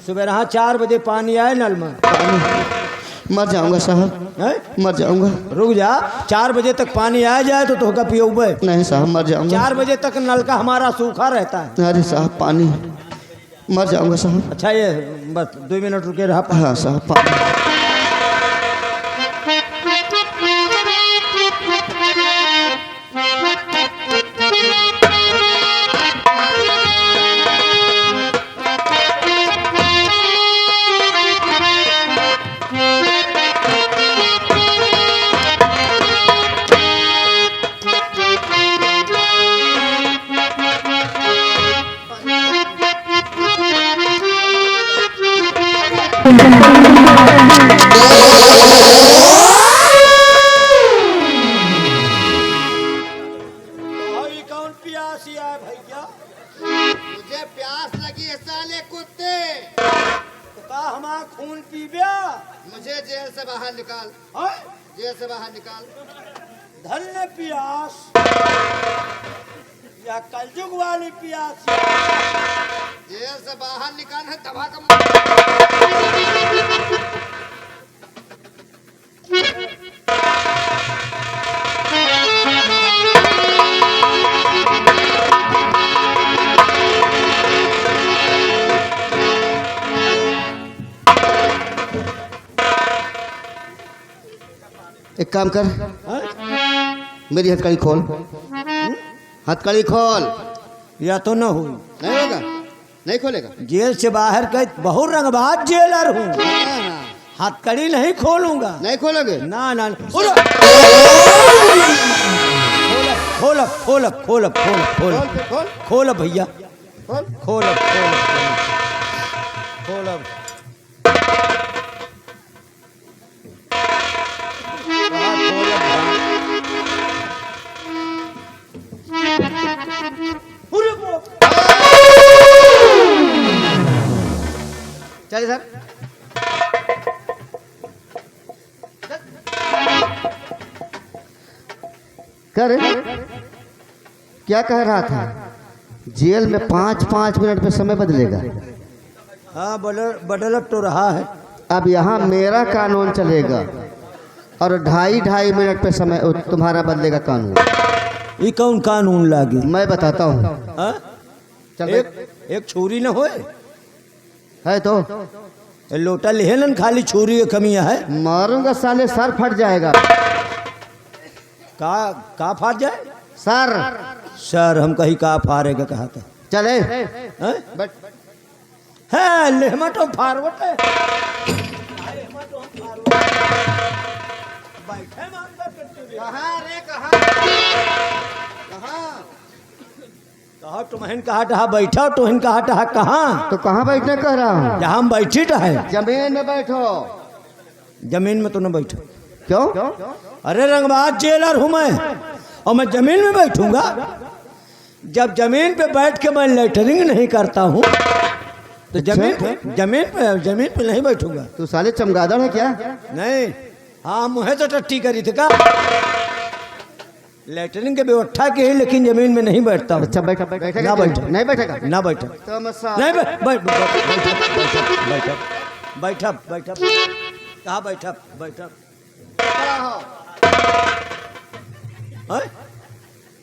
सुबह 4 बजे पानी आए नल में। पानी। मर जाऊंगा साहब, है? मर जाऊंगा। रुक जा, 4 बजे तक पानी आ जाए तो तोहका पियोबे। नहीं साहब, मर जाऊंगा। 4 बजे तक नल का हमारा सूखा रहता है। अरे साहब, पानी। मर जाऊंगा साहब। अच्छा ये बस 2 मिनट रुके रहा। हाँ साहब। अभी कौन प्यासी है भैया? मुझे प्यास लगी है साले कुत्ते। तो का हमारा खून पीबे? मुझे जेल से बाहर निकाल, हैं? जेल से बाहर निकाल। धन्य प्यास या कलयुग वाली प्यास? जेल से बाहर निकाल है तबाह का। एक काम कर, मेरी हथकड़ी खोल। हथकड़ी खोल। या तो न हुई। नहीं होगा, नहीं खोलेगा। जेल से बाहर का बहुत रंगबाज जेलर हूँ, हथकड़ी नहीं खोलूंगा। नहीं खोलोगे? ना ना खोल खोल खोल खोल खोल खोल खोल खोल भैया, खोल। खोल खोल खोल। चल इधर। कर क्या कह रहा था? जेल में 5-5 मिनट में समय बदलेगा। हाँ बदल तो रहा है। अब यहाँ मेरा कानून चलेगा और 2.5 मिनट पे समय तुम्हारा बदलेगा कानून। ये कौन कानून लागी? मैं बताता हूँ। हाँ? चल एक छुरी न होए है तो ये लोटा लेहलन, खाली छुरी की कमियां है। मारूंगा साले, सर फट जाएगा। का फाड़ जाए? सर सर हम कहीं का फाड़ेगा कहा था। चले हैं? बट है लेहमट और फारवट है। कहा तुम्हें कहा टहा बैठा, तुम्हें कहा टहा कहाँ? तो कहाँ बैठने कह रहा हूँ? जहाँ हम बैठी है। जमीन में बैठो। जमीन में तो न बैठो। क्यों? अरे रंगबाज जेलर हूँ मैं, और मैं जमीन में बैठूंगा? जब जमीन पे बैठ के मैं लेटरिंग नहीं करता हूँ तो जमीन पे नहीं बैठूंगा। तू साले चमगादड़ है क्या? नहीं, हाँ मुझे तो टट्टी करी थी का लेटरिंग के व्यवस्था के ही, लेकिन जमीन में नहीं बैठता हूँ। अच्छा बैठेगा? ना बैठा। नहीं बैठेगा? ना बैठा। तो मैं नहीं बैठा। कहाँ बैठा? बैठा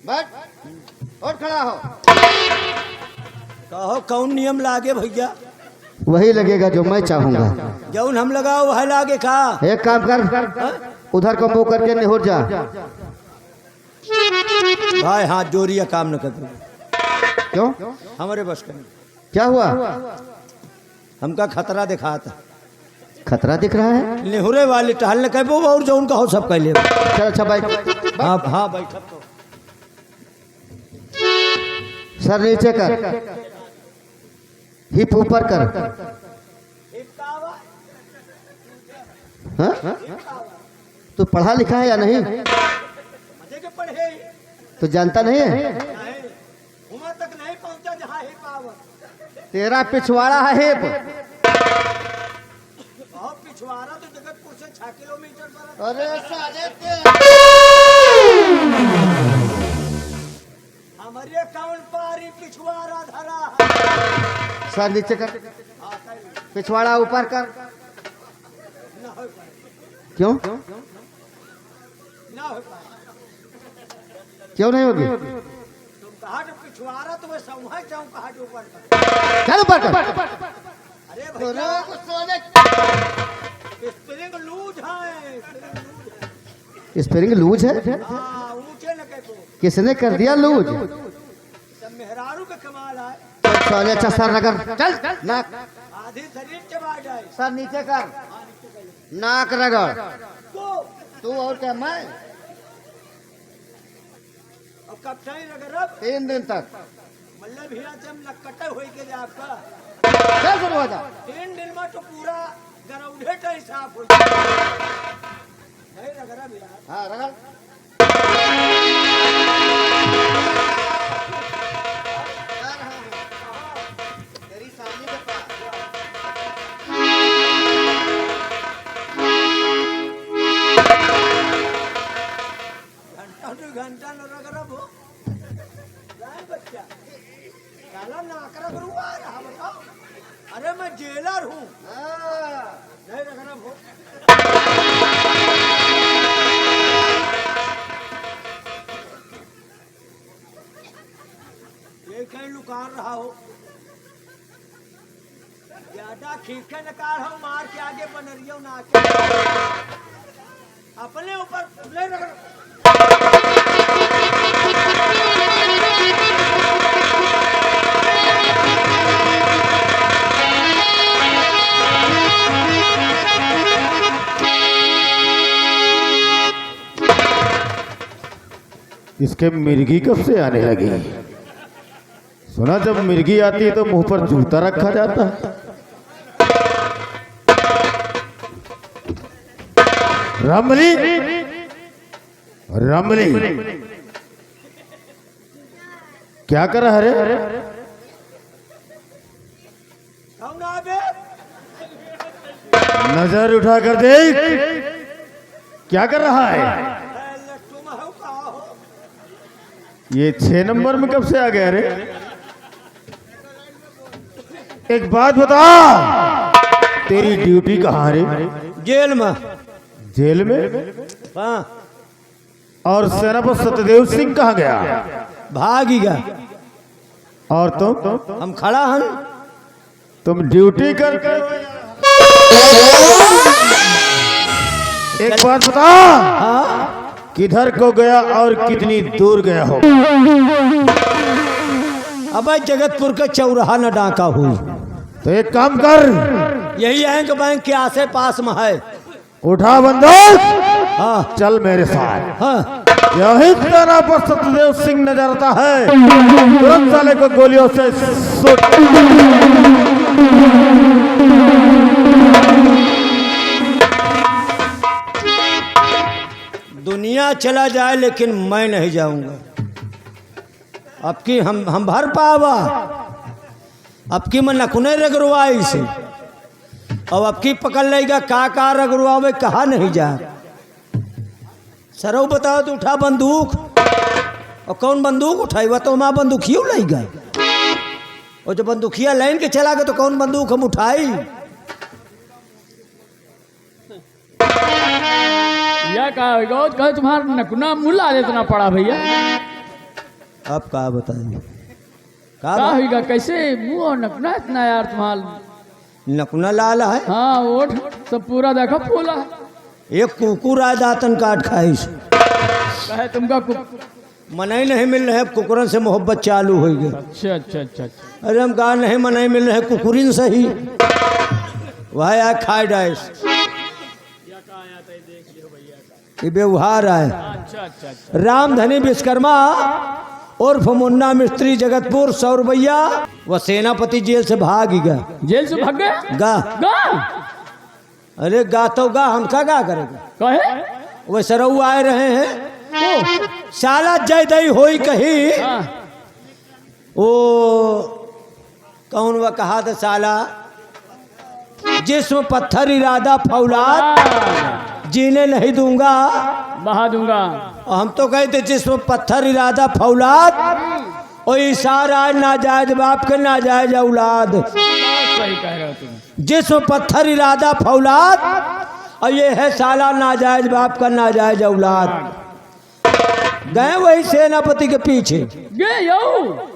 बैठ और खड़ा हो। कहो कौन नियम लागे भैया? वही लगेगा जो मैं चाहूंगा। जौन हम लगाओ वह लागे का? एक काम कर, उधर को मुंह करके निहुर जा। भाई हाथ जोड़िया, काम न कर। क्यों? हमारे बस का नहीं। क्या हुआ? हमका खतरा दिखा था। खतरा दिख रहा है? निहुरे वाले टहल न कहो और जो उनका हो सब कह ले। चल अच्छा बैठ। हाँ बैठा तो। सर नीचे कर, हिप ऊपर कर। हाँ? तू पढ़ा लिखा है या नहीं? तो जानता नहीं है? तक नहीं पहुंचा जहाँ हिप आवा। तेरा पिछवाड़ा है हिप। पिछवाड़ा तो जगतपुर से 6 किलोमीटर पर। अरे साले हमारे कौन पारी पिछवाड़ा धरा? सर नीचे कर, पिछवाड़ा ऊपर कर। क्यों? ना हो क्यों नहीं होगी? तुम कहा पिछवाड़ा तो मैं समझ जाऊँ कहाँ जो ऊपर कर। चल ऊपर कर। अरे भैया स्प्रिंग लूज है, स्प्रिंग लूज है। हाँ ऊंचे न कह को किसने कर दिया लूज? सब मेहरारू का कमाल है। चल अच्छा सर रगड़। चल नाक आधी शरीर चबा जाए। सर नीचे कर, नाक रगड़। तो तू और क्या मैं? अब कब टाइम अगर अब 3 दिन तक। मतलब भैया जब लकटे हो के आपका चल शुरू हो जा। 3 दिन में तो पूरा गरौधे टाइम साफ हो जाए। नहीं रगड़ा भैया। हाँ रगड़। तेरी सामने के पास। घंटा 2 घंटा न रगड़ब हो लाए बच्चा साला नाकरा गुरुआ रहा बताओ। अरे मैं जेलर हूँ। नहीं रगड़ब हो। ये कहीं लुकार रहा हो। ज्यादा खींचे निकाल हो मार के आगे बनरियो ना के अपने ऊपर नहीं रगड़। इसके मिर्गी कब से आने लगी? सुना जब मिर्गी आती है तो मुंह पर जूता रखा जाता है। रमली रमली क्या कर रहा है रे? कौन आबे? नजर उठा कर देख, क्या कर रहा है? तुम हो कहा हो? ये 6 नंबर में कब से आ गया रे? एक बात बता, तेरी ड्यूटी कहाँ रे? जेल में। जेल में? हाँ और सेनापति सत्यदेव सिंह कहाँ गया? भागी गया। और तुम हम खड़ा हन। तुम ड्यूटी कर एक बात बता, हाँ किधर को गया और कितनी दूर गया हो? अब जगतपुर का चौराहा न डाका हुई। तो एक काम कर, यही बैंक के आसे पास में है। उठा बंदूक, हाँ चल मेरे साथ। हाँ यही तरह पर सत्यदेव सिंह नजर आता है, तुरंत साले को गोलियों से शूट। दुनिया चला जाए लेकिन मैं नहीं जाऊंगा। अब की हम भर पावा। अब की मैं नकुने रगड़वाई से। अब की पकड़ लेगा का रगड़वावे कहा नहीं जा। सरो बताओ तो उठा बंदूक। और कौन बंदूक उठाई? वह तो हमारा बंदूकिया लेगा। और जब बंदूकिया लाइन के चला गया तो कौन बंदूक हम उठाई? यह कहा तुम्हारा नकुना मुल्ला इतना पड़ा भैया। अब कहा बताइए क्या होगा? कैसे मुंह और नकुना इतना यार तुम्हारा? नकुना लाल है। हाँ ओठ सब पूरा देखो फूला है। एक कुकुर आ दातन काट खाई से। कहे तुमका मनाई नहीं मिल रहे। कुकुरन से मोहब्बत चालू हो गई। अच्छा अच्छा अच्छा अच्छा। अरे हम कहा नहीं मनाई मिल रहे कुकुरिन से ही। वह आया खाए डाइस। ये व्यवहार है। अच्छा अच्छा अच्छा। रामधनी विश्वकर्मा उर्फ मुन्ना मिस्त्री जगतपुर 100 रुपया वह सेनापति जेल से भाग गया। जेल से भाग गया? गा गा अरे गा तो गा, हम क्या गा करेंगे? कहे वह सरऊ आए रहे हैं। ओ साला जय दई होई कही। हाँ ओ कौन वह कहा था साला, जिसमें पत्थर इरादा फौलाद जीने नहीं दूंगा। बहा दूंगा। और हम तो कहते जिसमें पत्थर इरादा फौलाद और इशारा नाजायज बाप के नाजायज औलाद। सही कह रहे हो तुम। जिसमें पत्थर इरादा फौलाद और ये है साला नाजायज बाप का नाजायज औलाद। गए वही सेनापति के पीछे, गए यो।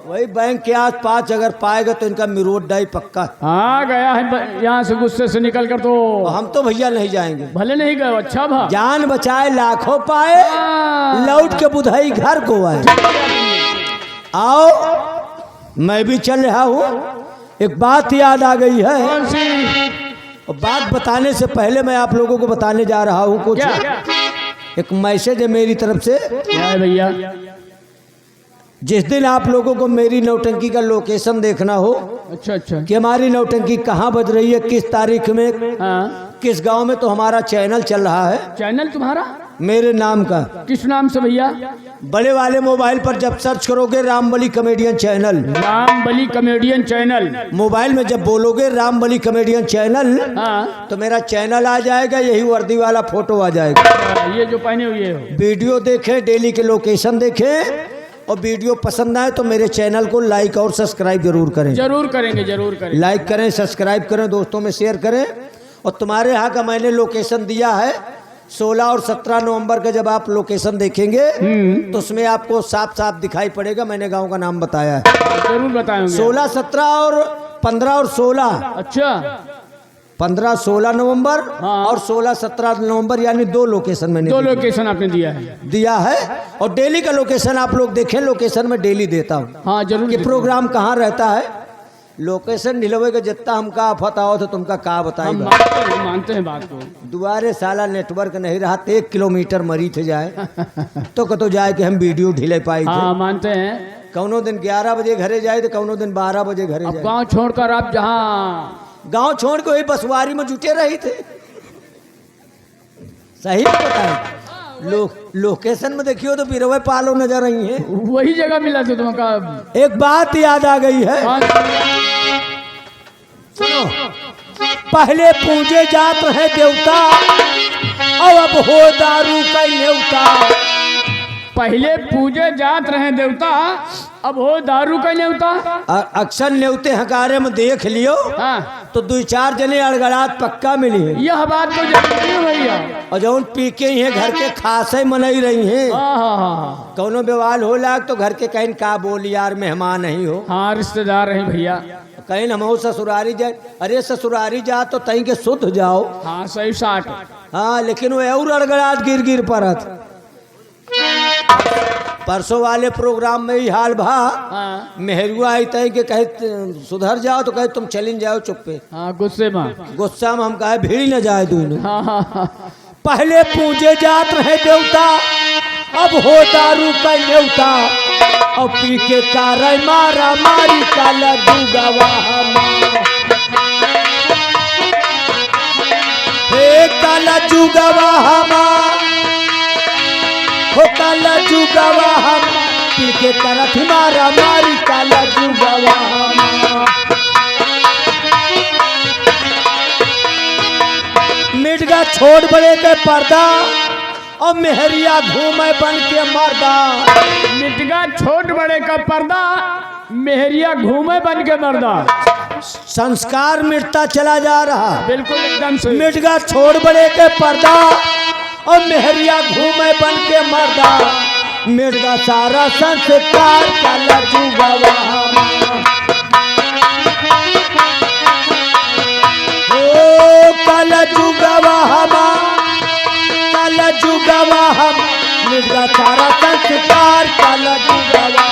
वही बैंक के आस पास अगर पाएगा तो इनका मिरोड डाई पक्का। हाँ गया है यहाँ से गुस्से से निकल कर तो। हम तो भैया नहीं जाएंगे। भले नहीं गए, अच्छा भा। जान बचाए लाखों पाए, लौट के बुधाई घर को आए। आओ मैं भी चल रहा हूँ। एक बात याद आ गई है, कौन सी? और बात बताने से पहले मैं आप लोगों को बताने जा रहा हूँ कुछ। क्या? एक मैसेज है मेरी तरफ से। क्या है भैया? जिस दिन आप लोगों को मेरी नौटंकी का लोकेशन देखना हो अच्छा अच्छा। कि हमारी नौटंकी कहाँ बज रही है, किस तारीख में, हाँ किस गांव में, तो हमारा चैनल चल रहा है चैनल तुम्हारा मेरे नाम का। किस नाम से भैया? बड़े वाले मोबाइल पर जब सर्च करोगे Rambali comedian channel, Rambali comedian channel. Mobile में जब बोलोगे रामबली कॉमेडियन चैनल, हाँ तो मेरा चैनल आ जाएगा, यही वर्दी वाला फोटो आ जाएगा। ये जो पहने हुए हो। वीडियो देखें, डेली के लोकेशन देखें, और वीडियो पसंद आए तो मेरे चैनल को लाइक और सब्सक्राइब जरूर करें। जरूर करेंगे, जरूर करेंगे। लाइक करें, सब्सक्राइब करें, दोस्तों में शेयर करें। और तुम्हारे यहाँ का मैंने लोकेशन दिया है 16 और 17 नवंबर का। जब आप लोकेशन देखेंगे तो उसमें आपको साफ साफ दिखाई पड़ेगा, मैंने गांव का नाम बताया है। जरूर बताएंगे। 16, 17 और 15 और 16, अच्छा 15, 16 नवंबर हाँ। और 16, 17 नवंबर, यानी 2 लोकेशन मैंने दो लोकेशन आपने दिया है। दिया है। और डेली का लोकेशन आप लोग देखें, लोकेशन में डेली देता हूँ हाँ जरूर। कि प्रोग्राम कहाँ रहता है। लोकेशन ढिलवे के जितना हमका आफत आओ तो तुमका का बताई हम बा। मानते हैं बात को। दुआरे साला नेटवर्क नहीं रहा, 1 किलोमीटर मरी थे जाए तो कतो जाए कि हम वीडियो ढिले पाई थे। हाँ मानते हैं। कौनो दिन 11 बजे घरे जाए तो कौनो दिन 12 बजे घरे अब जाए। गांव छोड़कर आप जहाँ गांव छोड़ के वही बसवारी में जुटे रही थे। सही बताए। लोकेशन में देखियो तो बिरवे पालो नजर आई है। वही जगह मिला था तुमका। एक बात याद आ गई है, सुनो। पहले पूजे जात है देवता, और अब हो दारू का न्योता। पहले पूजे जात रहे देवता, अब हो दारू का न्योता। अक्सर न्योते हकारे में देख लियो हाँ तो 2-4 जने अड़गड़ात पक्का मिली है। यह बात तो जरूरी है भैया। और जौन पी के ही घर के खासे मनई रही हैं। हाँ हाँ हाँ कौनो व्यवहार हो लाग तो घर के कहीं का बोली यार मेहमान नहीं हो, हाँ रिश्तेदार रहे भैया। कहीं हम ससुरारी जाए। अरे ससुरारी जा तो तई के शुद्ध जाओ। हाँ सही 60। हाँ लेकिन वो और अड़गड़ात गिर गिर परत। परसों वाले प्रोग्राम में ही हाल भा। हाँ मेहरुआ आई तय के कहे सुधर जाओ तो कहे तुम चलिन जाओ चुप्पे। हाँ गुस्से में। गुस्सा में हम कहे भीड़ न जाए दूनो। हाँ हाँ हाँ पहले पूजे जात रहे देवता, अब हो दारू का न्योता। और पी के कार मारा मारी काला दूगवा हे काला जुगवा हो काला जुगवा हम पी के करत मारा मारी काला जुगवा मिटगा छोड़ बड़े के पर्दा, और मेहरिया घूमे बन के मर्दा। मिटगा छोट बड़े का पर्दा, मेहरिया घूमे बन के मर्दा। संस्कार मिटता चला जा रहा। बिल्कुल एकदम सही। मिटगा छोड़ बड़े के पर्दा, और मेहरिया घूमे बन के मर्दा। मिटगा सारा संस्कार काला जुगवा ओ काला जुगवा काला जुगवा हम। मिटगा सारा संस्कार काला जुगवा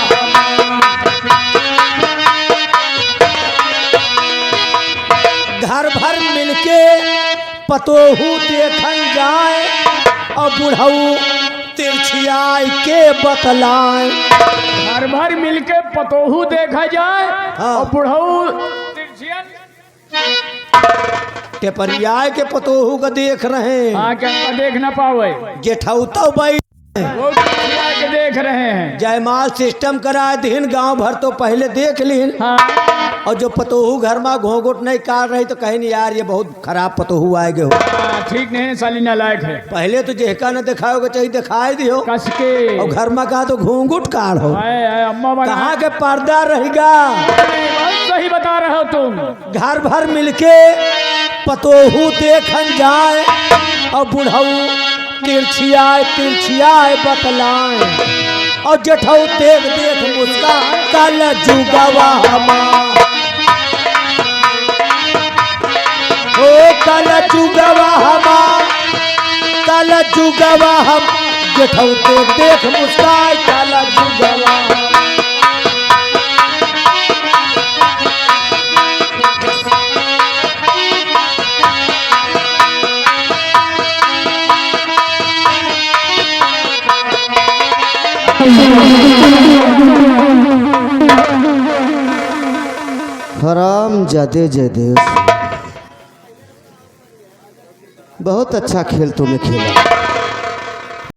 घर भर मिलके पतोहू देखन जाए, और बुढ़ऊ तिरछियाई के बतलाए। घर भर मिलके पतोहू देखा जाए हाँ। और बुढ़ऊ तिरछियन। टेपरियाए के पतोहू का देख रहे हैं। हाँ क्या देख ना पावे, जेठौता बाई वो तिरछिया के देख रहे हैं। जयमाल सिस्टम कराए दिन गांव भर तो पहले देख लीन। हाँ और जो पतोहू घर में घोंघुट नहीं काट रही तो कहीं नहीं यार ये बहुत खराब पतोहू आएगे हो। हाँ, ठीक नहीं साली नालायक है। पहले तो जेहका न दिखाओगे चाहिए दिखाई दियो, कस के और घर में कहा तो घूंघुट काढ़ हो। आए, आए, अम्मा बना कहाँ के पर्दा रहेगा। बहुत सही बता रहे हो तुम। घर भर मिलके पतोहू देखन जाए, और बुढ़ऊ तिरछियाए तिरछियाए बतलाए। और जेठऊ देख देख मुस्कान कल जुगवा हमार ओ कल जुगवा हमार कल जुगवा हम जेठऊ देख देख मुस्कान कल जुगवा हराम जादे जयदेव बहुत अच्छा खेल तूने खेला।